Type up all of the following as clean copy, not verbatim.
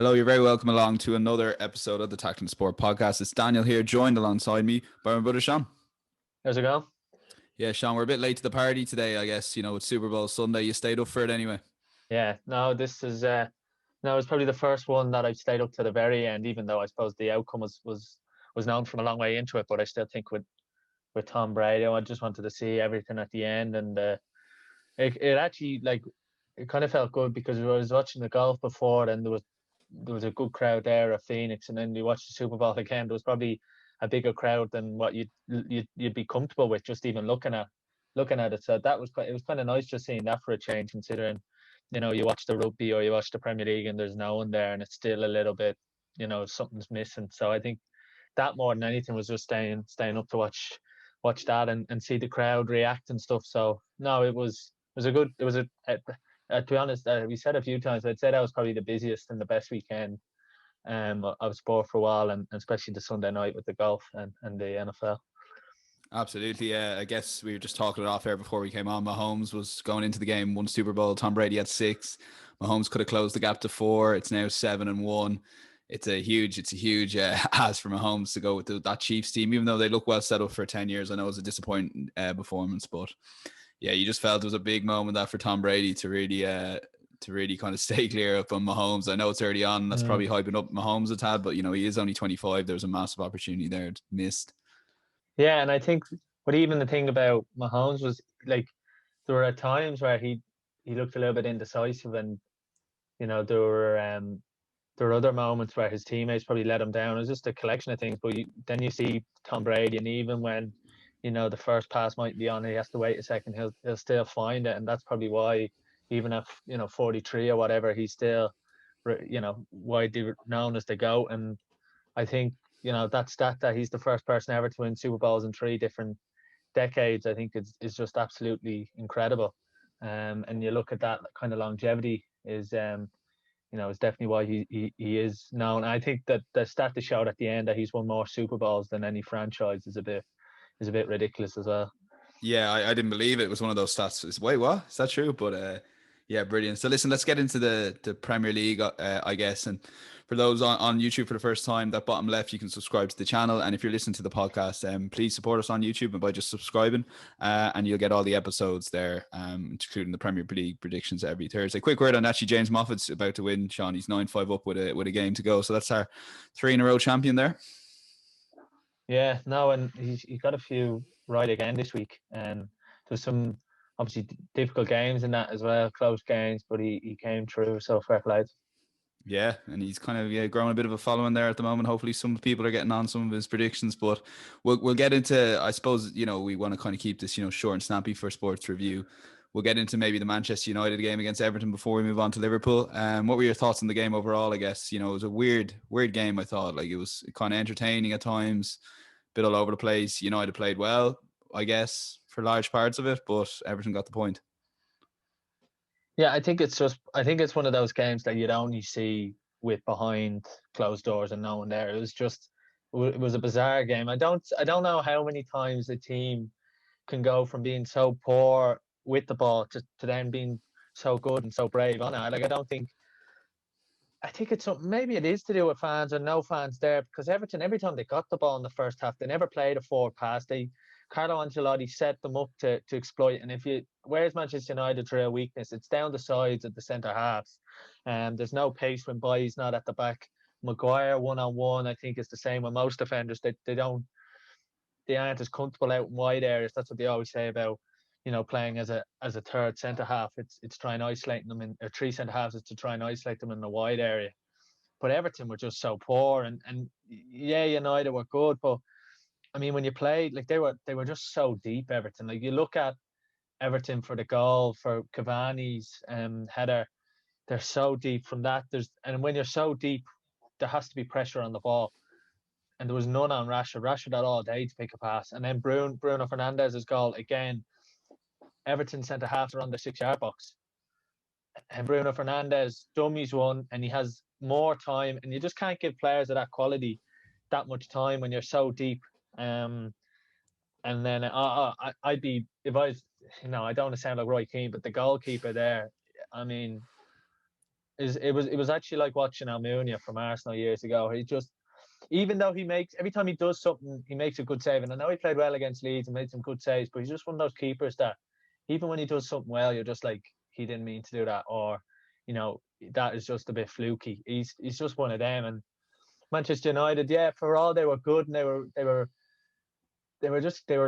Hello, you're very welcome along to another episode of the Tackling Sport podcast. It's Daniel here, joined alongside me by my brother Sean. How's it going? Yeah, Sean, we're a bit late to the party today, I guess. It's Super Bowl Sunday. You stayed up for it anyway. Yeah, no, this is no, it's probably the first one that I've stayed up to the very end, even though I suppose the outcome was known from a long way into it. But I still think with Tom Brady, I just wanted to see everything at the end, and it actually it kind of felt good because I was watching the golf before, and there was a good crowd there at Phoenix, and then you watch the Super Bowl again. There was probably a bigger crowd than what you'd be comfortable with just even looking at it. So it was kind of nice just seeing that for a change, considering you watch the rugby or you watch the Premier League and there's no one there, and it's still a little bit something's missing. So I think that more than anything was just staying up to watch that and see the crowd react and stuff. So no, it was a good it was to be honest, we said a few times, I'd say that was probably the busiest and the best weekend of sport for a while, and especially the Sunday night with the golf and the NFL. Absolutely. Yeah, I guess we were just talking it off air before we came on. Mahomes was going into the game, won Super Bowl. Tom Brady had six. Mahomes could have closed the gap to four. It's now 7-1. It's a huge ask for Mahomes to go with that Chiefs team, even though they look well set up for 10 years. I know it was a disappointing performance, but yeah, you just felt it was a big moment that for Tom Brady to really kind of stay clear up on Mahomes. I know it's early on. That's probably hyping up Mahomes a tad, but he is only 25. There was a massive opportunity there missed. Yeah, and I think, but even the thing about Mahomes was like there were times where he looked a little bit indecisive, and there were other moments where his teammates probably let him down. It was just a collection of things. But then you see Tom Brady, and even when the first pass might be on, he has to wait a second. He'll still find it, and that's probably why even at 43 or whatever, he's still widely known as the GOAT. And I think that he's the first person ever to win Super Bowls in three different decades. I think is just absolutely incredible. And you look at that kind of longevity is definitely why he is known. I think that the stat to shout at the end that he's won more Super Bowls than any franchise is a bit ridiculous as well. Yeah, I didn't believe it. It was one of those stats. Wait, what? Is that true? But yeah, brilliant. So listen, let's get into the Premier League, I guess. And for those on YouTube for the first time, that bottom left, you can subscribe to the channel. And if you're listening to the podcast, please support us on YouTube and by just subscribing. And you'll get all the episodes there, including the Premier League predictions every Thursday. Quick word on actually, James Moffat's about to win. Sean, he's 9-5 up with a game to go. So that's our 3-in-a-row champion there. Yeah, no, and he got a few right again this week. There's some obviously difficult games in that as well, close games, but he came through. So fair play. Yeah, and he's kind of growing a bit of a following there at the moment. Hopefully, some people are getting on some of his predictions. But we'll get into. I suppose we want to kind of keep this short and snappy for sports review. We'll get into maybe the Manchester United game against Everton before we move on to Liverpool. What were your thoughts on the game overall? I guess it was a weird game. I thought it was kind of entertaining at times, bit all over the place. United played well, I guess, for large parts of it, but Everton got the point. Yeah, I think it's one of those games that you'd only see with behind closed doors and no one there. It was a bizarre game. I don't know how many times a team can go from being so poor with the ball to then being so good and so brave on it. I think it's something, maybe it is to do with fans or no fans there, because Everton, every time they got the ball in the first half, they never played a forward pass. Carlo Ancelotti set them up to exploit. And where's Manchester United's real weakness? It's down the sides of the centre halves. There's no pace when Bailly's not at the back. Maguire 1-on-1, I think, is the same with most defenders. They aren't as comfortable out in wide areas. That's what they always say about playing as a third centre half. It's trying isolating them in, or three centre halves is to try and isolate them in the wide area. But Everton were just so poor, and yeah, United were good, but I mean, when you played, like they were just so deep. Everton, like you look at Everton for the goal, for Cavani's header, they're so deep from that. And when you're so deep, there has to be pressure on the ball, and there was none on Rashford. Rashford had all day to pick a pass, and then Bruno Fernandes's goal again. Everton centre half are on the 6 yard box, and Bruno Fernandes dummies one, and he has more time, and you just can't give players of that quality that much time when you're so deep. Um, and then I'd be, if I was, I don't want to sound like Roy Keane, but the goalkeeper there, I mean, it was actually like watching Almunia from Arsenal years ago. He just, even though every time he does something, he makes a good save. And I know he played well against Leeds and made some good saves, but he's just one of those keepers that even when he does something well, you're just like, he didn't mean to do that, or that is just a bit fluky. He's just one of them. And Manchester United, yeah, for all they were good, and they were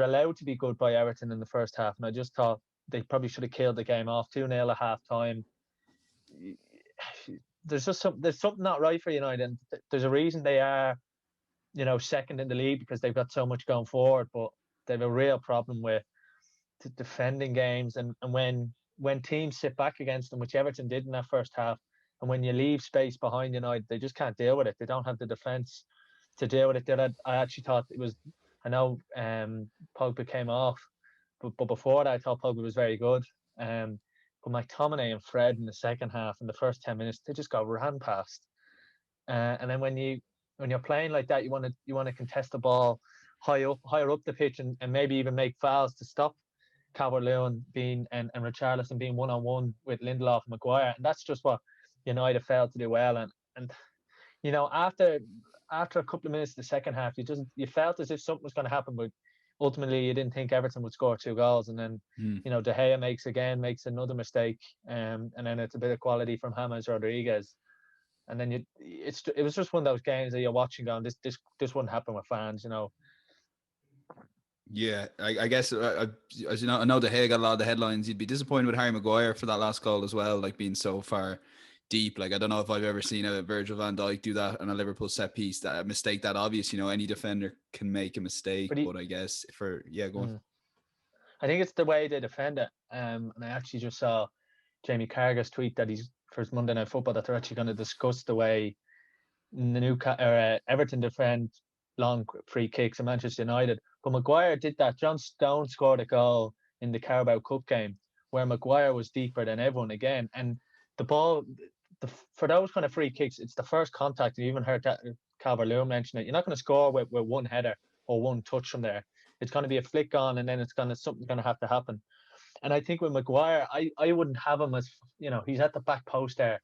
allowed to be good by Everton in the first half, and I just thought they probably should have killed the game off 2-0 at half time. There's something not right for United. There's a reason they are, second in the league, because they've got so much going forward, but they have a real problem with defending games, and when teams sit back against them, which Everton did in that first half, and when you leave space behind United, they just can't deal with it. They don't have the defence to deal with it. I actually thought it was, I know Pogba came off, but before that, I thought Pogba was very good. But McTominay and Fred in the second half, in the first 10 minutes, they just got ran past. And then when you're playing like that, you want to contest the ball higher up the pitch, and maybe even make fouls to stop Calvert-Lewin and Richarlison being one-on-one with Lindelof and Maguire. And that's just what United failed to do well. And after a couple of minutes of the second half, you felt as if something was going to happen, but ultimately you didn't think Everton would score 2 goals. And then De Gea makes another mistake, and then it's a bit of quality from James Rodriguez. And then it was just one of those games that you're watching going, this wouldn't happen with fans. Yeah, I guess as you know, I know De Gea got a lot of the headlines. You'd be disappointed with Harry Maguire for that last goal as well, like being so far deep. Like, I don't know if I've ever seen a Virgil van Dijk do that on a Liverpool set piece. That a mistake that obvious, any defender can make a mistake. But I guess go on. I think it's the way they defend it. And I actually just saw Jamie Carragher's tweet that for his Monday Night Football, that they're actually going to discuss the way the Everton defend long free kicks in Manchester United. But Maguire did that. John Stones scored a goal in the Carabao Cup game where Maguire was deeper than everyone again. And the ball, for those kind of free kicks, it's the first contact. You even heard that Calvert-Lewin mention it. You're not going to score with one header or one touch from there. It's going to be a flick on, and then something's going to have to happen. And I think with Maguire, I wouldn't have him as, he's at the back post there.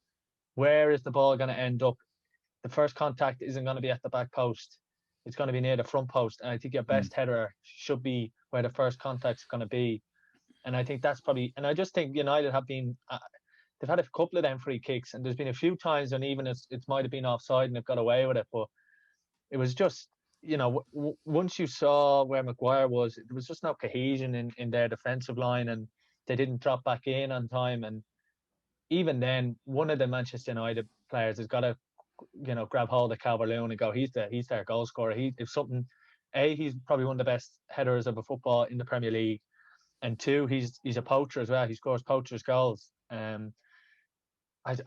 Where is the ball going to end up? The first contact isn't going to be at the back post. It's going to be near the front post. And I think your best header should be where the first contact's going to be. And I think that's probably, and I just think United have been, they've had a couple of them free kicks, and there's been a few times when even it might have been offside and they've got away with it. But it was just, once you saw where Maguire was, there was just no cohesion in their defensive line, and they didn't drop back in on time. And even then, one of the Manchester United players has got to, grab hold of Calvert-Lewin and go, he's their goal scorer. He's probably one of the best headers of a football in the Premier League, and 2, he's a poacher as well. He scores poachers' goals. I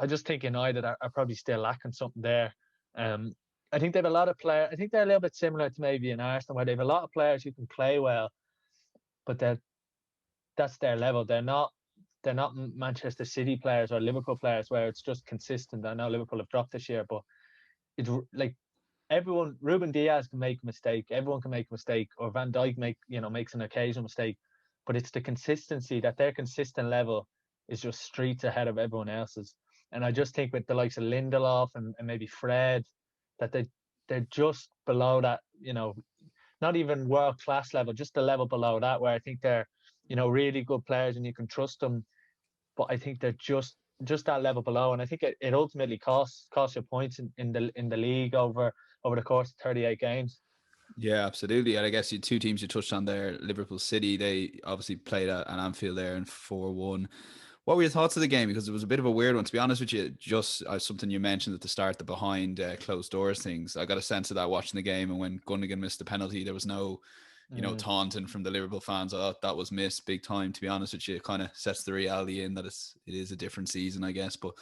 just think United are probably still lacking something there. I think they have a lot of players. I think they're a little bit similar to maybe in Arsenal, where they have a lot of players who can play well, but that's their level. They're not Manchester City players or Liverpool players where it's just consistent. I know Liverpool have dropped this year, but it's like everyone. Ruben Diaz can make a mistake. Everyone can make a mistake, or Van Dijk makes an occasional mistake. But it's the consistency, that their consistent level is just streets ahead of everyone else's. And I just think with the likes of Lindelof and maybe Fred, that they're just below that, not even world class level, just the level below that, where I think they're, really good players and you can trust them. But I think they're just that level below. And I think it ultimately costs you points in the league over the course of 38 games. Yeah, absolutely. And I guess you 2 teams you touched on there, Liverpool City, they obviously played at Anfield there in 4-1. What were your thoughts of the game? Because it was a bit of a weird one, to be honest with you. Just something you mentioned at the start, the behind closed doors things. I got a sense of that watching the game, and when Gundogan missed the penalty, there was no, taunting from the Liverpool fans. I thought that was missed big time, to be honest with you. It kind of sets the reality in that it is a different season, I guess. But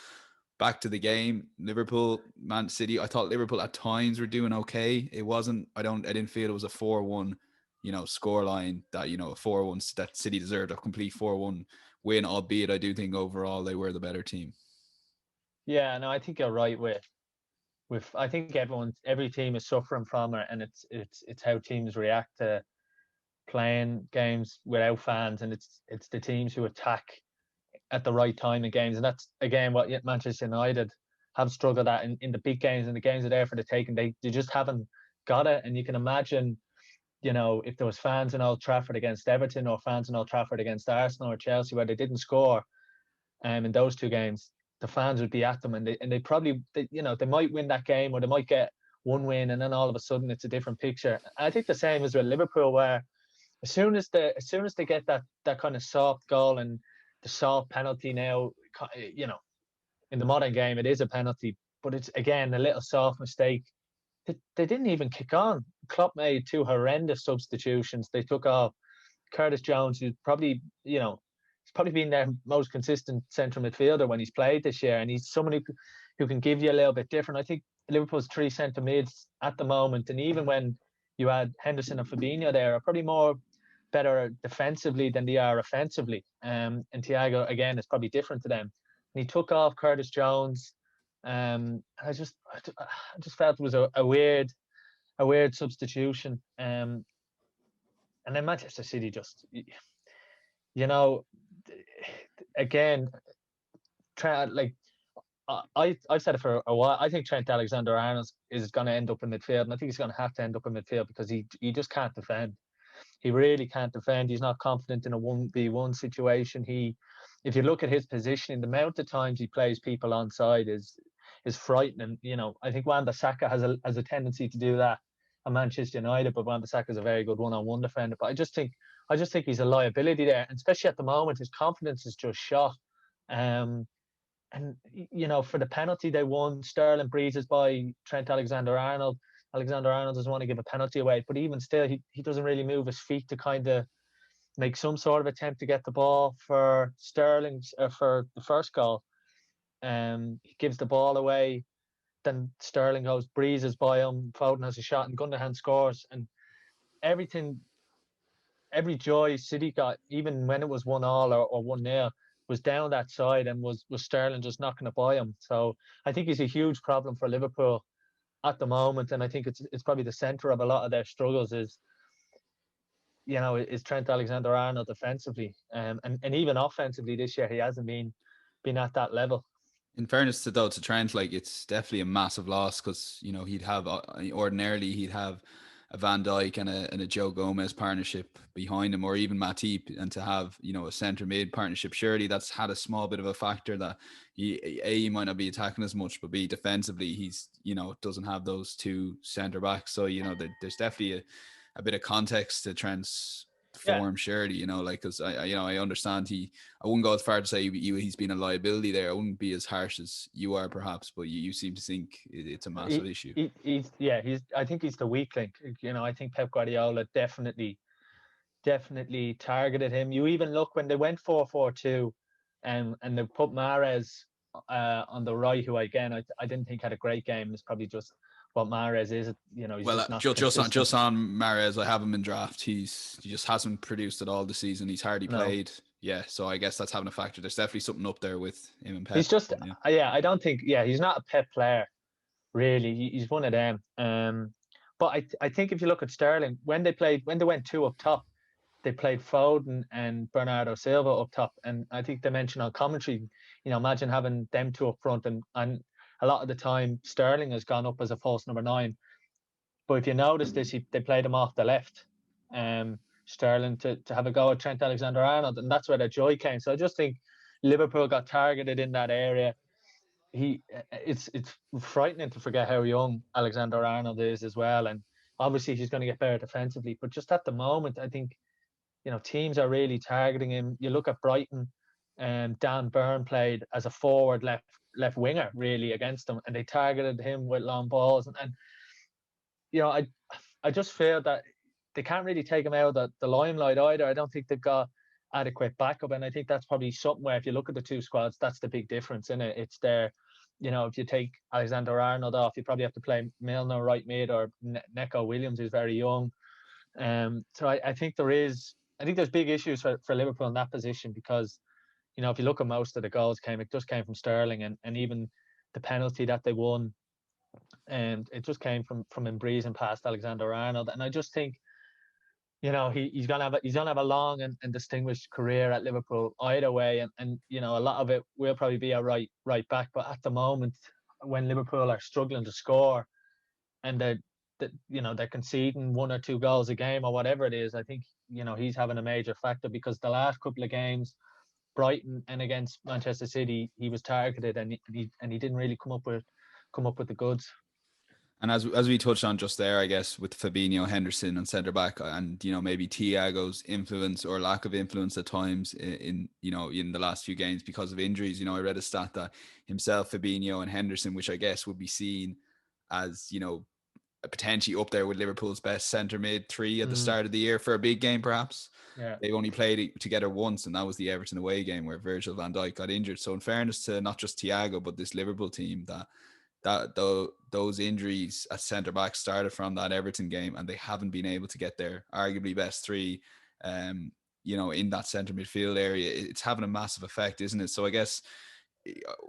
back to the game, Liverpool, Man City. I thought Liverpool at times were doing okay. It wasn't. I didn't feel it was a 4-1, scoreline that a 4-1 that City deserved, a complete 4-1 win. Albeit, I do think overall they were the better team. Yeah, no, I think you're right with I think every team is suffering from it, and it's how teams react to playing games without fans, and it's the teams who attack at the right time in games, and that's again what Manchester United have struggled at in the big games, and the games are there for the taking. They just haven't got it, and you can imagine, if there was fans in Old Trafford against Everton or fans in Old Trafford against Arsenal or Chelsea where they didn't score, in those two games, the fans would be at them, and they probably they might win that game, or they might get one win, and then all of a sudden it's a different picture. I think the same as with Liverpool, where as soon as they get that kind of soft goal and the soft penalty now, in the modern game it is a penalty, but it's again a little soft mistake. They didn't even kick on. Klopp made two horrendous substitutions. They took off Curtis Jones, who's probably he's probably been their most consistent central midfielder when he's played this year, and he's someone who can give you a little bit different. I think Liverpool's three centre mids at the moment, and even when you had Henderson and Fabinho there, are probably more better defensively than they are offensively. And Thiago again is probably different to them. And he took off Curtis Jones. I just felt it was a weird substitution. And then Manchester City just, again, like I've said it for a while. I think Trent Alexander-Arnold is going to end up in midfield, and I think he's going to have to end up in midfield because he just can't defend. He really can't defend. He's not confident in a 1v1 situation. If you look at his positioning, the amount of times he plays people onside is frightening. I think Wan-Bissaka has a tendency to do that at Manchester United, but Wan-Bissaka is a very good one-on-one defender. But I just think he's a liability there, and especially at the moment, his confidence is just shot. And for the penalty they won, Sterling breezes by Trent Alexander-Arnold. Alexander-Arnold doesn't want to give a penalty away, but even still, he doesn't really move his feet to kind of make some sort of attempt to get the ball for Sterling's for the first goal. He gives the ball away, then Sterling breezes by him. Foden has a shot, and Gundogan scores. And every joy City got, even when it was 1-1 or 1-0, was down that side, and was Sterling just knocking it by him. So I think he's a huge problem for Liverpool at the moment, and I think it's probably the centre of a lot of their struggles is Trent Alexander-Arnold defensively, and even offensively this year he hasn't been at that level. In fairness to Trent, like, it's definitely a massive loss because he'd have a Van Dijk and a Joe Gomez partnership behind him, or even Matip, and to have a centre mid partnership, surely that's had a small bit of a factor that he might not be attacking as much, but B, defensively he's doesn't have those two centre backs. So there's definitely a bit of context to Trent's form, surely, because I understand I wouldn't go as far to say he's been a liability there. I wouldn't be as harsh as you are perhaps, but you seem to think it's a massive issue. I think he's the weak link. I think Pep Guardiola definitely targeted him. You even look when they went 4-4-2, and they put Mahrez on the right, who again I didn't think had a great game. It's probably just what Mahrez is. He's just on Mahrez, I have him in draft. He just hasn't produced at all this season. He's hardly played. Yeah, so I guess that's having a factor. There's definitely something up there with him and Pep. He's just I don't think he's not a Pep player really. He's one of them. But I think if you look at Sterling, when they went two up top, they played Foden and Bernardo Silva up top, and I think they mentioned on commentary, imagine having them two up front, and a lot of the time Sterling has gone up as a false number 9. But if you notice this, they played him off the left, Sterling to have a go at Trent Alexander-Arnold, and that's where the joy came. So I just think Liverpool got targeted in that area. It's frightening to forget how young Alexander-Arnold is as well, and obviously he's going to get better defensively. But just at the moment, I think teams are really targeting him. You look at Brighton, and Dan Burn played as a forward left winger really against them, and they targeted him with long balls, and I just feel that they can't really take him out of the limelight either. I don't think they've got adequate backup, and I think that's probably something where if you look at the two squads, that's the big difference in it. It's their, if you take Alexander-Arnold off, you probably have to play Milner right mid, or Neco Williams, who's very young. So I think there's big issues for Liverpool in that position, because if you look at most of the goals came from Sterling, and even the penalty that they won, and it just came from him breezing past Alexander-Arnold. And I just think he's gonna have a long and distinguished career at Liverpool either way, and a lot of it will probably be a right back. But at the moment, when Liverpool are struggling to score and they're conceding 1 or 2 goals a game or whatever it is, I think he's having a major factor, because the last couple of games, Brighton and against Manchester City, he was targeted, and he didn't really come up with the goods. And as we touched on just there, I guess, with Fabinho, Henderson and centre back, and maybe Thiago's influence or lack of influence at times in the last few games because of injuries. I read a stat that himself, Fabinho and Henderson, which I guess would be seen as potentially up there with Liverpool's best centre mid three at the start of the year for a big game, perhaps. Yeah. They've only played together once, and that was the Everton away game where Virgil van Dijk got injured. So in fairness to not just Thiago but this Liverpool team, those injuries at centre back started from that Everton game, and they haven't been able to get their arguably best three in that centre midfield area. It's having a massive effect, isn't it? So I guess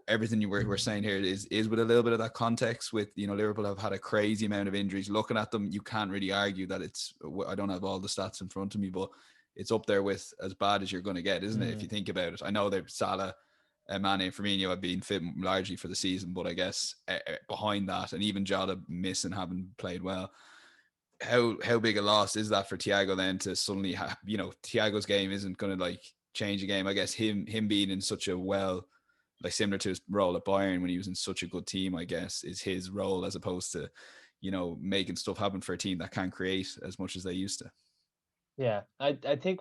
everything you were saying here is with a little bit of that context with Liverpool have had a crazy amount of injuries. Looking at them, you can't really argue that I don't have all the stats in front of me, but it's up there with as bad as you're going to get, isn't it, if you think about it? I know that Salah, Mane and Firmino have been fit largely for the season, but I guess behind that, and even Jota missing, haven't played well. How big a loss is that for Thiago then to suddenly have, Thiago's game isn't going to change the game. I guess him being in such a similar to his role at Bayern when he was in such a good team, I guess, is his role, as opposed to, making stuff happen for a team that can't create as much as they used to. Yeah, I think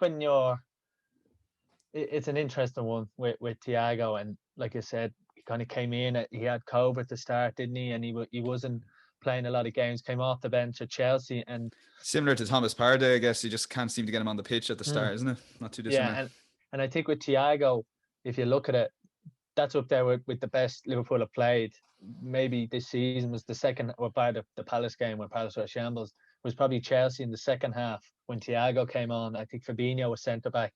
it's an interesting one with Thiago, and like I said, he kind of came in. He had COVID to start, didn't he? And he wasn't playing a lot of games. Came off the bench at Chelsea, and similar to Thomas Partey, I guess. You just can't seem to get him on the pitch at the start, isn't it? Not too dissimilar. Yeah, and I think with Thiago, if you look at it, that's up there with the best Liverpool have played. Maybe this season was the second, or by the Palace game when Palace were shambles, was probably Chelsea in the second half when Thiago came on. I think Fabinho was centre back,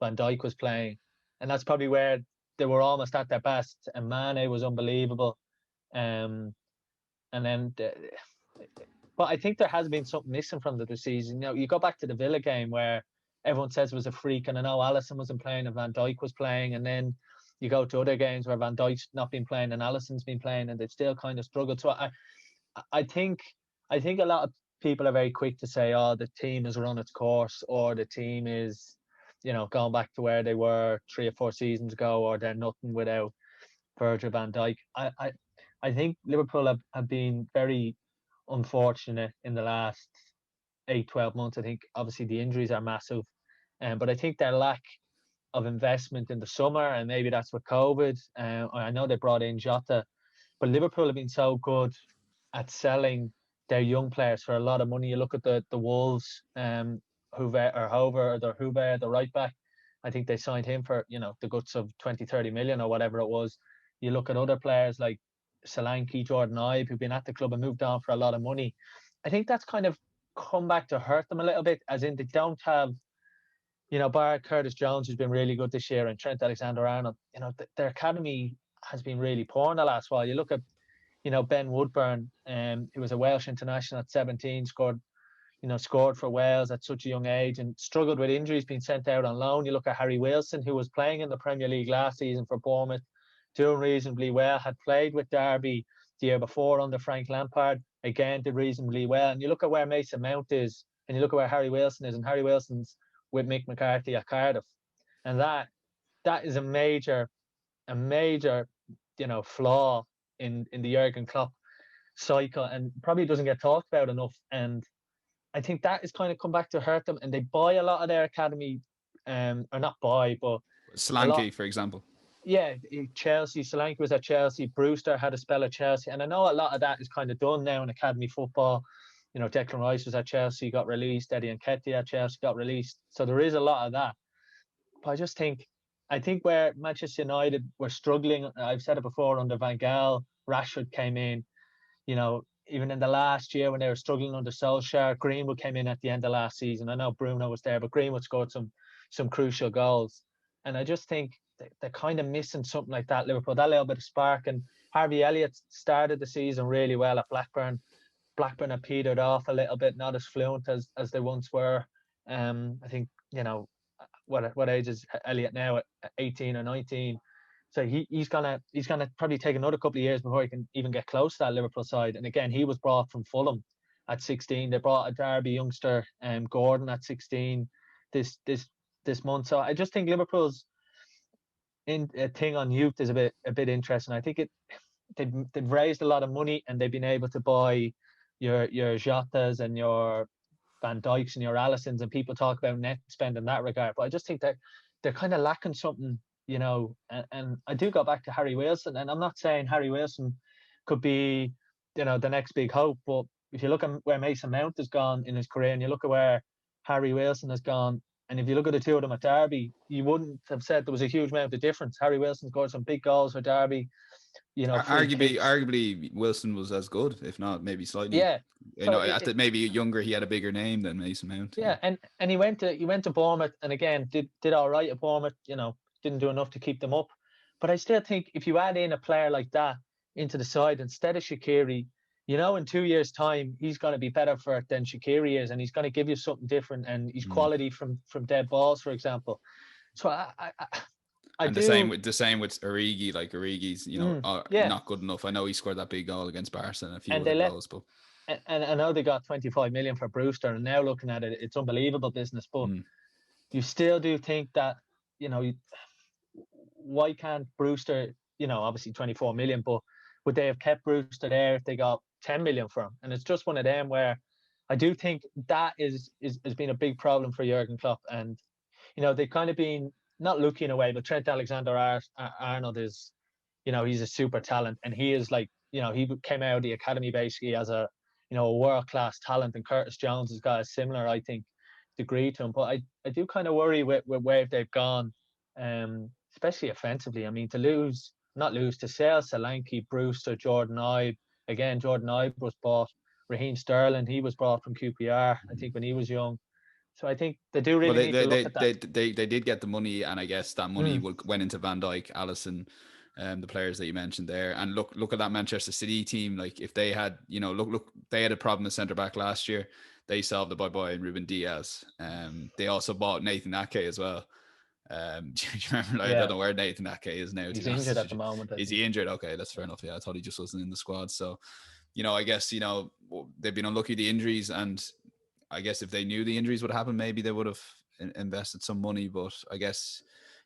Van Dijk was playing, and that's probably where they were almost at their best. And Mane was unbelievable, and then. But I think there has been something missing from the season. You go back to the Villa game where everyone says it was a freak, and I know Alisson wasn't playing and Van Dijk was playing, and then you go to other games where Van Dijk's not been playing and Alisson's been playing, and they've still kind of struggled. So I think a lot of people are very quick to say, oh, the team has run its course, or the team is, going back to where they were 3 or 4 seasons ago, or they're nothing without Virgil van Dijk. I think Liverpool have been very unfortunate in the last 8-12 months. I think obviously the injuries are massive, but I think their lack of investment in the summer, and maybe that's with COVID. I know they brought in Jota, but Liverpool have been so good at selling their young players for a lot of money. You look at the Wolves, Hover, the right back. I think they signed him for the guts of 20-30 million or whatever it was. You look at other players like Solanke, Jordan Ibe, who've been at the club and moved on for a lot of money. I think that's kind of come back to hurt them a little bit, as in they don't have, bar Curtis Jones, who's been really good this year, and Trent Alexander-Arnold, their academy has been really poor in the last while. You look at, Ben Woodburn, who was a Welsh international at 17, scored for Wales at such a young age and struggled with injuries, being sent out on loan. You look at Harry Wilson, who was playing in the Premier League last season for Bournemouth, doing reasonably well, had played with Derby the year before under Frank Lampard, again did reasonably well. And you look at where Mason Mount is, and you look at where Harry Wilson is, and Harry Wilson's with Mick McCarthy at Cardiff, and that is a major flaw in the Jurgen Klopp cycle, and probably doesn't get talked about enough. And I think that is kind of come back to hurt them, and they buy a lot of their academy, or not buy, but Solanke, for example. Yeah, Chelsea. Solanke was at Chelsea. Brewster had a spell at Chelsea, and I know a lot of that is kind of done now in academy football. Declan Rice was at Chelsea, got released. Eddie Nketiah at Chelsea got released. So there is a lot of that. But I think where Manchester United were struggling, I've said it before, under Van Gaal, Rashford came in. Even in the last year when they were struggling under Solskjaer, Greenwood came in at the end of last season. I know Bruno was there, but Greenwood scored some crucial goals. And I just think they're kind of missing something like that, Liverpool, that little bit of spark. And Harvey Elliott started the season really well at Blackburn. Blackburn have petered off a little bit, not as fluent as they once were. I think, what age is Elliot now? At 18 or 19. So he's gonna probably take another couple of years before he can even get close to that Liverpool side. And again, he was brought from Fulham at 16. They brought a Derby youngster, Gordon, at 16 this month. So I just think Liverpool's thing on youth is a bit interesting. I think they've raised a lot of money, and they've been able to buy your Jotas and your Van Dijks and your Allisons, and people talk about net spend in that regard. But I just think that they're kind of lacking something, and I do go back to Harry Wilson, and I'm not saying Harry Wilson could be, the next big hope, but if you look at where Mason Mount has gone in his career, and you look at where Harry Wilson has gone, and if you look at the two of them at Derby, you wouldn't have said there was a huge amount of difference. Harry Wilson scored some big goals for Derby. Arguably, Wilson was as good, if not maybe slightly. Yeah. So maybe younger, he had a bigger name than Mason Mount. Yeah, and he went to Bournemouth, and again did all right at Bournemouth. Didn't do enough to keep them up. But I still think if you add in a player like that into the side instead of Shaqiri, in 2 years' time he's going to be better for it than Shaqiri is, and he's going to give you something different, and he's quality from dead balls, for example. So the same with Origi. Like Origi's, not good enough. I know he scored that big goal against Barca and a few other goals, but. And I know they got 25 million for Brewster, and now looking at it, it's unbelievable business. But you still do think that, why can't Brewster, obviously 24 million, but would they have kept Brewster there if they got 10 million for him? And it's just one of them where I do think that has been a big problem for Jurgen Klopp. And, they've kind of been not looking away, but Trent Alexander-Arnold is, he's a super talent, and he is like, he came out of the academy basically as a world-class talent, and Curtis Jones has got a similar, I think, degree to him. But I do kind of worry with where they've gone, especially offensively. I mean, to sell Solanke, Brewster, Jordan Ibe. Again, Jordan Ibe was bought. Raheem Sterling, he was brought from QPR, I think, when he was young. So I think they do really need to look at that. They did get the money, and I guess that money went into Van Dijk, Alisson, the players that you mentioned there. And look at that Manchester City team. Like, if they had, they had a problem at centre back last year. They solved it by buying Ruben Diaz. They also bought Nathan Ake as well. Do you remember? I don't know where Nathan Ake is now. He's injured at the moment. Is he injured? Okay, that's fair enough. Yeah, I thought he just wasn't in the squad. So, I guess, they've been unlucky, the injuries, and I guess if they knew the injuries would happen, maybe they would have invested some money. But I guess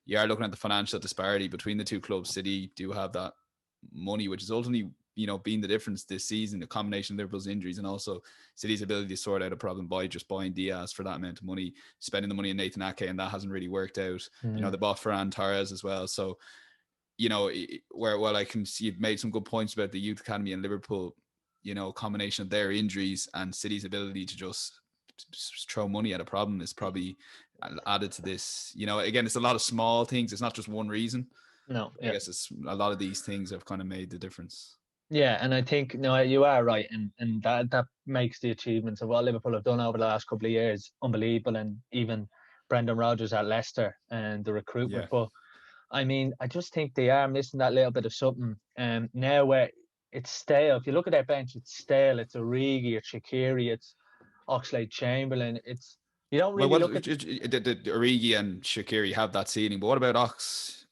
you are looking at the financial disparity between the two clubs. City do have that money, which is ultimately, being the difference this season, the combination of Liverpool's injuries and also City's ability to sort out a problem by just buying Diaz for that amount of money, spending the money in Nathan Ake, and that hasn't really worked out. They bought Ferran Torres as well. So, while I can see you've made some good points about the youth academy and Liverpool, combination of their injuries and City's ability to just throw money at a problem is probably added to this. Again, it's a lot of small things. It's not just one reason. No, I guess it's a lot of these things have kind of made the difference. Yeah, and I think you are right, and that makes the achievements of what Liverpool have done over the last couple of years unbelievable, and even Brendan Rodgers at Leicester and the recruitment. But I mean, I just think they are missing that little bit of something. Now where it's stale. If you look at their bench, it's stale. It's Origi, it's Shaqiri, it's Oxlade-Chamberlain. You don't really look at the Origi and Shaqiri have that ceiling, but what about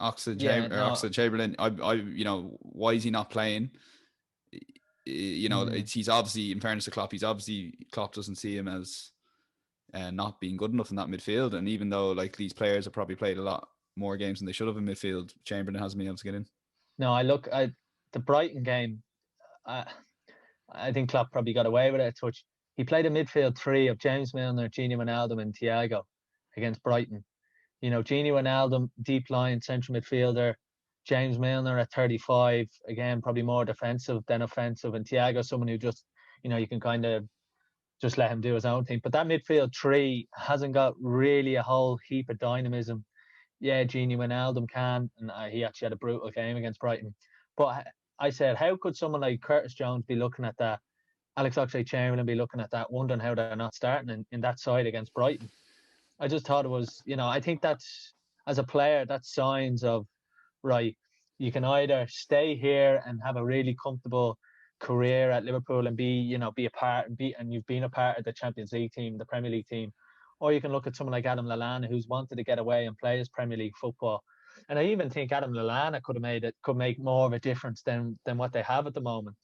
Oxlade-Chamberlain? Why is he not playing? He's obviously, in fairness to Klopp, Klopp doesn't see him as not being good enough in that midfield. And even though these players have probably played a lot more games than they should have in midfield, Chamberlain hasn't been able to get in. No, the Brighton game, I think Klopp probably got away with it a touch. He played a midfield three of James Milner, Gini Wijnaldum and Thiago against Brighton. Gini Wijnaldum, deep line central midfielder. James Milner at 35, again, probably more defensive than offensive. And Thiago, someone who just, you can kind of just let him do his own thing. But that midfield three hasn't got really a whole heap of dynamism. Yeah, Gini Wijnaldum can, and he actually had a brutal game against Brighton. But I said, how could someone like Curtis Jones be looking at that? Alex Oxlade-Chamberlain be looking at that, wondering how they're not starting in that side against Brighton. I just thought it was, I think that's, as a player, that's signs of, right, you can either stay here and have a really comfortable career at Liverpool and be a part and you've been a part of the Champions League team, the Premier League team, or you can look at someone like Adam Lallana, who's wanted to get away and play his Premier League football. And I even think Adam Lallana could make more of a difference than what they have at the moment.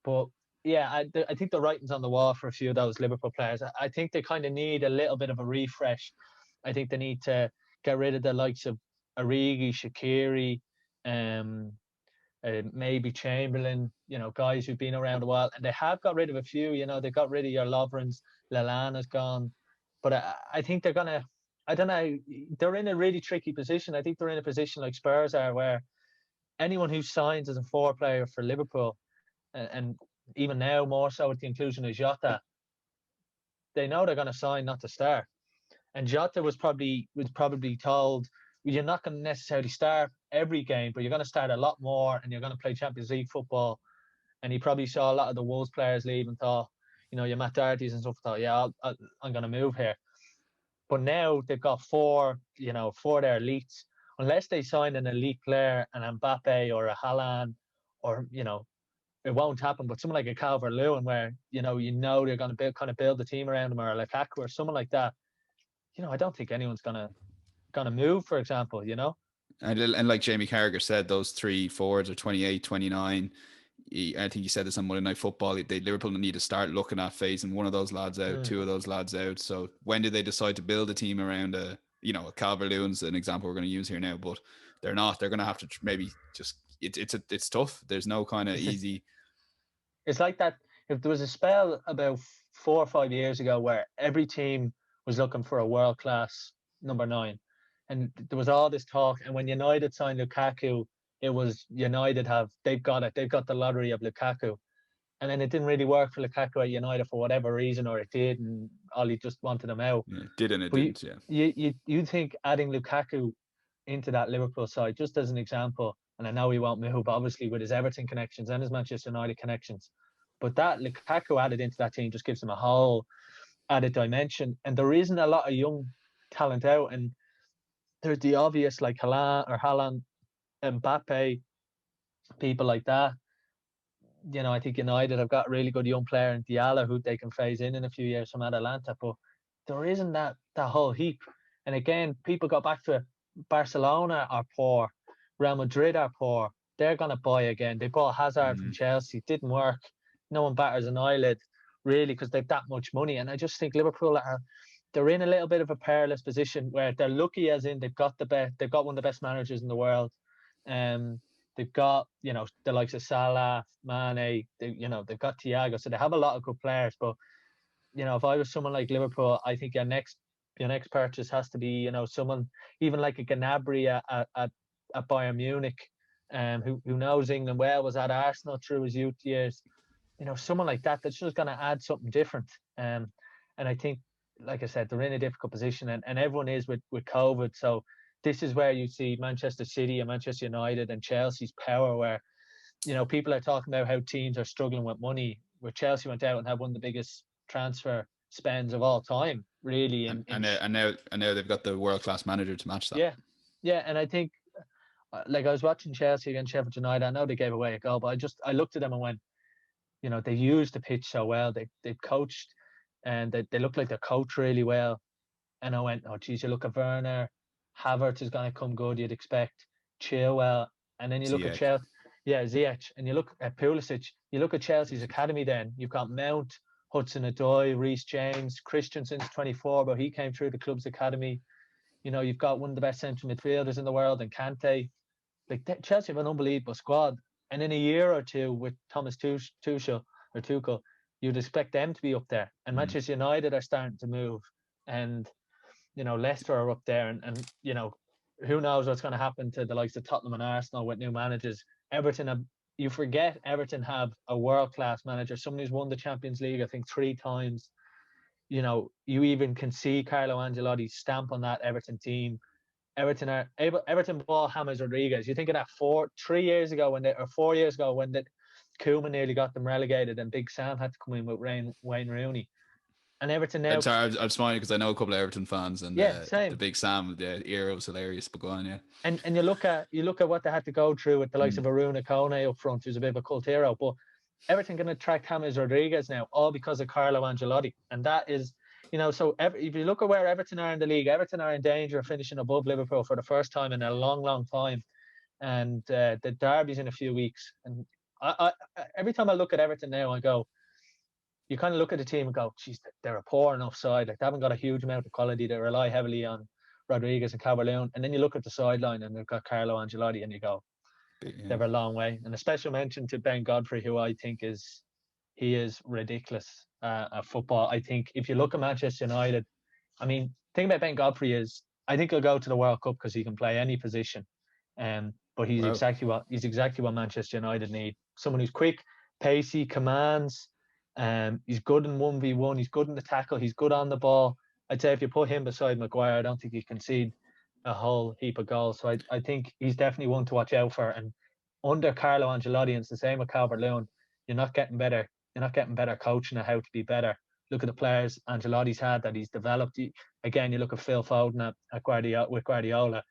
But yeah, I think the writing's on the wall for a few of those Liverpool players. I think they kind of need a little bit of a refresh. I think they need to get rid of the likes of Origi, Shaqiri, maybe Chamberlain, guys who've been around a while. And they have got rid of a few, they got rid of your Lovrens, Lallana's gone. But I think they're going to, I don't know, they're in a really tricky position. I think they're in a position like Spurs are, where anyone who signs as a forward player for Liverpool, and even now more so with the inclusion of Jota, they know they're going to sign not to start. And Jota was probably told, you're not going to necessarily start every game, but you're going to start a lot more, and you're going to play Champions League football. And he probably saw a lot of the Wolves players leave and thought, your Matt Doherty's and stuff, thought, yeah, I'm going to move here. But now they've got four their elites. Unless they sign an elite player, an Mbappe or a Haaland, or, it won't happen. But someone like a Calvert-Lewin, where, they're going to build the team around him, or a Lukaku or someone like that, I don't think anyone's going to move, for example, And like Jamie Carragher said, those three forwards are 28, 29. I think he said this on Monday Night Football. Liverpool need to start looking at phasing one of those lads out, two of those lads out. So when do they decide to build a team around a Calvert-Lewin's an example we're going to use here now, but they're not. They're going to have to maybe just it's tough. There's no kind of easy. It's like that. If there was a spell about 4 or 5 years ago where every team was looking for a world-class number 9, and there was all this talk, and when United signed Lukaku, it was United they've got the lottery of Lukaku. And then it didn't really work for Lukaku at United for whatever reason, or it did, and Ollie just wanted him out. Yeah, it did and it didn't, yeah. You think adding Lukaku into that Liverpool side, just as an example, and I know he won't move, obviously, with his Everton connections and his Manchester United connections, but that Lukaku added into that team just gives him a whole added dimension. And there isn't a lot of young talent out, and there's the obvious like Haaland, Mbappe, people like that. I think United have got a really good young player in Diallo who they can phase in a few years from Atalanta, but there isn't that whole heap. And again, people go back to it. Barcelona are poor, Real Madrid are poor. They're going to buy again. They bought Hazard from Chelsea, didn't work. No one batters an eyelid really because they've that much money. And I just think Liverpool they're in a little bit of a perilous position where they're lucky, as in they've got one of the best managers in the world. They've got, the likes of Salah, Mane, they've got Thiago, so they have a lot of good players. But, if I was someone like Liverpool, I think your next purchase has to be, someone even like a Gnabry at Bayern Munich, who knows England well, was at Arsenal through his youth years. Someone like that that's just going to add something different. And I think, like I said, they're in a difficult position, and everyone is with COVID. So this is where you see Manchester City and Manchester United and Chelsea's power, where, people are talking about how teams are struggling with money, where Chelsea went out and had one of the biggest transfer spends of all time, really. And now they've got the world-class manager to match that. Yeah. And I think, like I was watching Chelsea against Sheffield United, I know they gave away a goal, but I looked at them and went, they used the pitch so well. They've coached, and they look like they're coached really well. And I went, oh, geez, you look at Werner, Havertz is going to come good, you'd expect. Chilwell. And then you look at Chelsea. Yeah, Ziyech. And you look at Pulisic. You look at Chelsea's academy then. You've got Mount, Hudson-Odoi, Reece James, Christensen's 24, but he came through the club's academy. You've got one of the best central midfielders in the world, and Kante. Like, Chelsea have an unbelievable squad. And in a year or two with Thomas Tuchel, you'd expect them to be up there. And Manchester United are starting to move. And Leicester are up there, and who knows what's going to happen to the likes of Tottenham and Arsenal with new managers. You forget Everton have a world-class manager, someone who's won the Champions League, I think 3 times. You even can see Carlo Ancelotti's stamp on that Everton team. Everton bought James Rodriguez. You think of that 3 years ago when 4 years ago when Koeman nearly got them relegated and Big Sam had to come in with Wayne Rooney. And Everton now. Sorry, I'm smiling because I know a couple of Everton fans, and same. The Big Sam, the era was hilarious. But go on, yeah. And you look at what they had to go through with the likes of Aruna Kone up front, who's a bit of a cult hero. But Everton going to attract James Rodriguez now, all because of Carlo Ancelotti, and that is, So if you look at where Everton are in the league, Everton are in danger of finishing above Liverpool for the first time in a long, long time. And the derby's in a few weeks. And every time I look at Everton now, I go, you kind of look at the team and go, geez, they're a poor enough side. Like, they haven't got a huge amount of quality. They rely heavily on Rodriguez and Calvert-Lewin. And then you look at the sideline and they've got Carlo Ancelotti, and you go, they're a long way. And a special mention to Ben Godfrey, who I think is ridiculous at football. I think if you look at Manchester United, I mean, the thing about Ben Godfrey is, I think he'll go to the World Cup because he can play any position. But he's exactly what Manchester United need. Someone who's quick, pacey, commands. He's good in 1v1. He's good in the tackle. He's good on the ball. I'd say if you put him beside Maguire, I don't think he concede a whole heap of goals. So I think he's definitely one to watch out for. And under Carlo Ancelotti, and it's the same with Calvert-Lewin, you're not getting better. You're not getting better coaching on how to be better. Look at the players Ancelotti's had that he's developed. Again, you look at Phil Foden at Guardiola.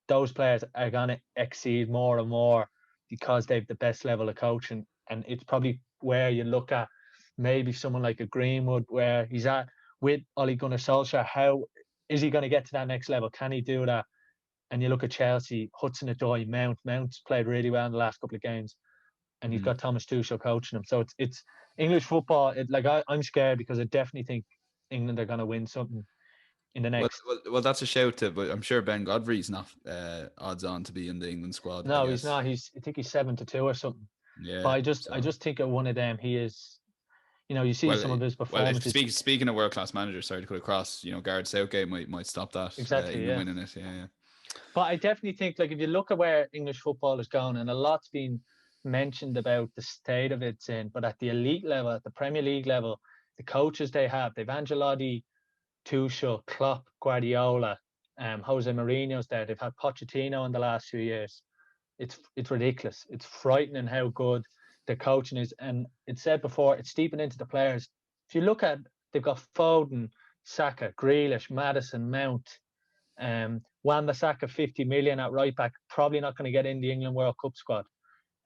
Those players are going to exceed more and more because they've the best level of coaching. And it's probably where you look at maybe someone like a Greenwood, where he's at with Ole Gunnar Solskjaer. How is he going to get to that next level? Can he do that? And you look at Chelsea, Hudson-Odoi, Mount's played really well in the last couple of games, and you've got Thomas Tuchel coaching him. So it's English football. I'm scared because I definitely think England are going to win something in the next. Well, that's a shout to, but I'm sure Ben Godfrey's not odds on to be in the England squad. No, he's not. I think he's 7-2 or something. Yeah. But I just think at one of them he is. You see some of his performances. Well, speaking of world class managers, sorry to cut across. Gareth Southgate might stop that. Exactly. Winning it. Yeah. But I definitely think, like, if you look at where English football is going, and a lot's been mentioned about the state of it's in, but at the elite level, at the Premier League level, the coaches they've Ancelotti, Tuchel, Klopp, Guardiola, Jose Mourinho's there. They've had Pochettino in the last few years. It's ridiculous. It's frightening how good the coaching is. And it's said before, it's steeping into the players. If you look at, they've got Foden, Saka, Grealish, Maddison, Mount, Wan-Bissaka, 50 million at right back, probably not going to get in the England World Cup squad.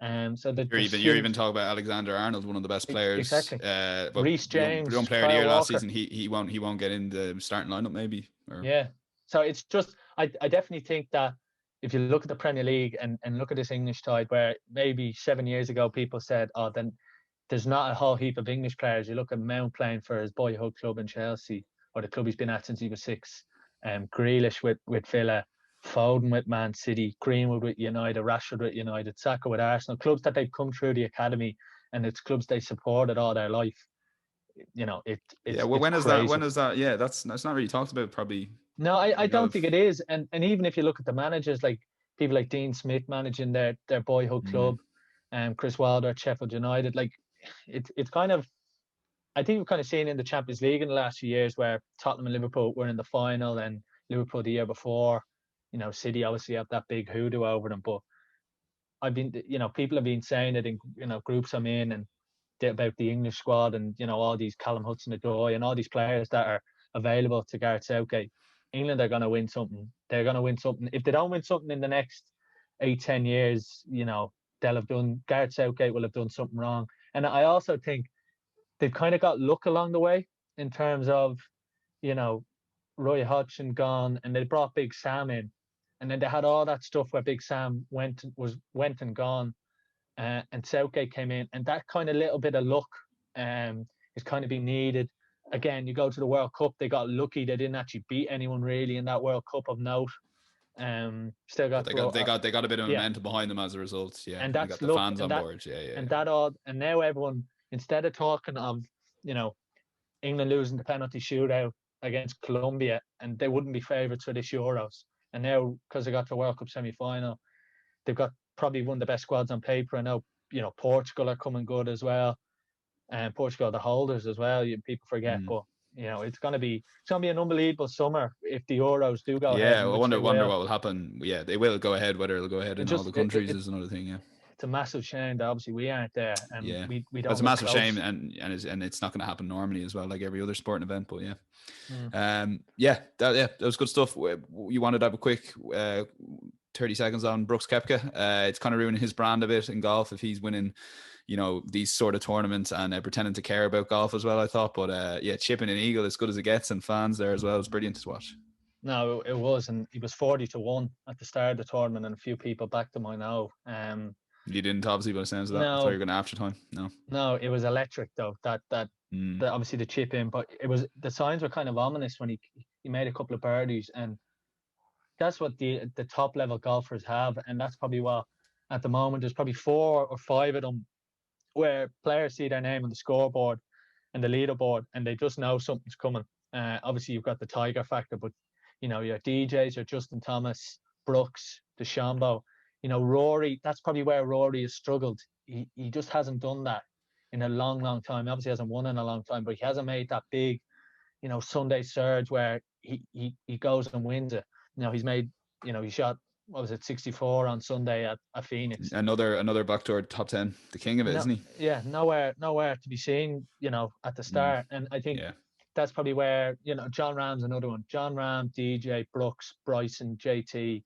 So you're even talking about Alexander-Arnold, one of the best players. Exactly. But Reece James, one player of the year last season. He won't get in the starting lineup maybe. Yeah. So it's just, I definitely think that if you look at the Premier League and look at this English side, where maybe 7 years ago people said, oh, then there's not a whole heap of English players. You look at Mount playing for his boyhood club in Chelsea, or the club he's been at since he was 6. Grealish with Villa, Foden with Man City, Greenwood with United, Rashford with United, Saka with Arsenal, clubs that they've come through the academy, and it's clubs they supported all their life. When is that? Yeah, that's not really talked about probably. No, I don't think it is. And even if you look at the managers, like people like Dean Smith managing their boyhood club, Chris Wilder at Sheffield United, like it's kind of, I think we've kind of seen in the Champions League in the last few years where Tottenham and Liverpool were in the final, and Liverpool the year before, City obviously have that big hoodoo over them. But people have been saying it in, groups I'm in, and about the English squad, and, all these Callum Hudson-Odoi and all these players that are available to Gareth Southgate. England are going to win something. They're going to win something. If they don't win something in the next 8-10 years, Gareth Southgate will have done something wrong. And I also think they've kind of got luck along the way in terms of, Roy Hodgson gone, and they brought Big Sam in, and then they had all that stuff where Big Sam went and gone, and Southgate came in, and that kind of little bit of luck is kind of being needed. Again, you go to the World Cup, they got lucky. They didn't actually beat anyone really in that World Cup of note. Still got they got a bit of momentum behind them as a result. Yeah, and that's got the fans on board. Yeah. And now everyone, instead of talking of England losing the penalty shootout against Colombia, and they wouldn't be favourites for this Euros, and now because they got to the World Cup semi-final, they've got probably one of the best squads on paper. I know Portugal are coming good as well. And Portugal are the holders as well. People forget, but it's going to be an unbelievable summer if the Euros do go ahead. Yeah, I wonder what will happen. Yeah, they will go ahead. Whether it'll go ahead in all the countries is another thing. Yeah, it's a massive shame that obviously we aren't there, and we don't. It's a massive shame, and it's not going to happen normally as well, like every other sporting event. But that was good stuff. You wanted to have a quick 30 seconds on Brooks Koepka. It's kind of ruining his brand a bit in golf if he's winning these sort of tournaments and pretending to care about golf as well, I thought. But yeah, chipping an eagle as good as it gets, and fans there as well. It's brilliant to watch. No, it was, and he was 40-1 at the start of the tournament, and a few people backed him. I know. You didn't, obviously, by the sounds of that. I thought you were going to after time. No, it was electric though. That obviously the chip in, but the signs were kind of ominous when he made a couple of birdies, and that's what the top level golfers have, and that's probably what at the moment there's probably 4 or 5 of them where players see their name on the scoreboard and the leaderboard, and they just know something's coming. Obviously, you've got the Tiger factor, but your DJs, your Justin Thomas, Brooks, DeChambeau, Rory. That's probably where Rory has struggled. He just hasn't done that in a long, long time. Obviously, hasn't won in a long time, but he hasn't made that big, Sunday surge where he goes and wins it. He's made, he shot, what was it, 64 on Sunday at Phoenix. Another backdoor top 10, the king of it, isn't he? Yeah, nowhere to be seen, at the start. And I think that's probably where, John Rahm's another one. John Rahm, DJ, Brooks, Bryson, JT,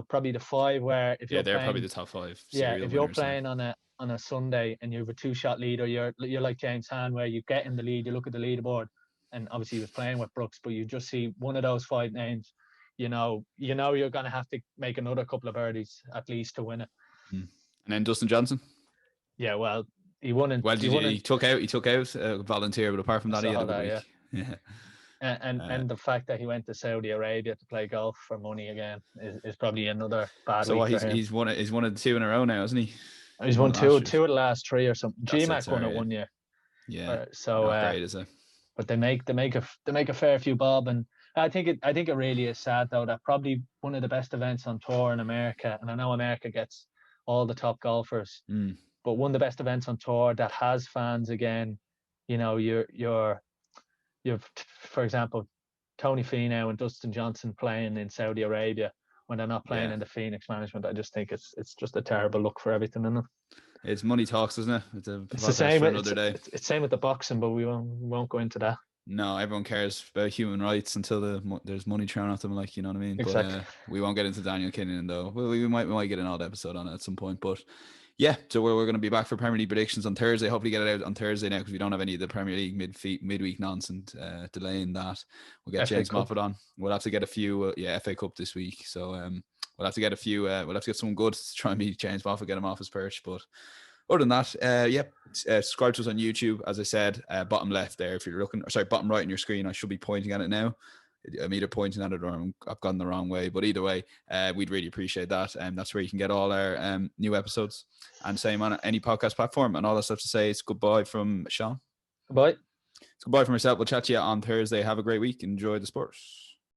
probably the 5 where if you're they're playing, probably the top 5. Yeah, if you're playing on a Sunday and you have a 2-shot lead, or you're like James Hand, where you get in the lead, you look at the leaderboard, and obviously he was playing with Brooks, but you just see one of those 5 names, you're going to have to make another couple of birdies at least to win it. And then Dustin Johnson. Yeah, well, he won in. Well, he took out a volunteer, but apart from that, he had a good week. Yeah. And the fact that he went to Saudi Arabia to play golf for money again is probably another bad week for him. He's won the 2 in a row now, hasn't he? He's won two of the last 3 or something. GMAC won it 1 year. Yeah. So not great, is it? But they make a fair few bob, and I think it really is sad though that probably one of the best events on tour in America, and I know America gets all the top golfers, but one of the best events on tour that has fans again. You've, for example, Tony Finau and Dustin Johnson playing in Saudi Arabia when they're not playing in the Phoenix management. I just think it's just a terrible look for everything in it. It's money talks, isn't it? It's the same. It's same with the boxing, but we won't go into that. No, everyone cares about human rights until there's money thrown at them, like, you know what I mean? Exactly. But we won't get into Daniel Kinnan though. We might get an odd episode on it at some point, but yeah, so we're going to be back for Premier League predictions on Thursday. Hopefully get it out on Thursday now, because we don't have any of the Premier League midweek nonsense delaying that. We'll get James Moffat on. We'll have to get a few FA Cup this week, so we'll have to get a few we'll have to get someone good to try and meet James Moffat, get him off his perch. But other than that, subscribe to us on YouTube, as I said, bottom left there. If you're looking, bottom right on your screen, I should be pointing at it now. I'm either pointing at it or I've gone the wrong way, but either way, we'd really appreciate that. And that's where you can get all our new episodes, and same on any podcast platform. And all that stuff to say is goodbye from Sean. Goodbye. It's goodbye from myself. We'll chat to you on Thursday. Have a great week. Enjoy the sports.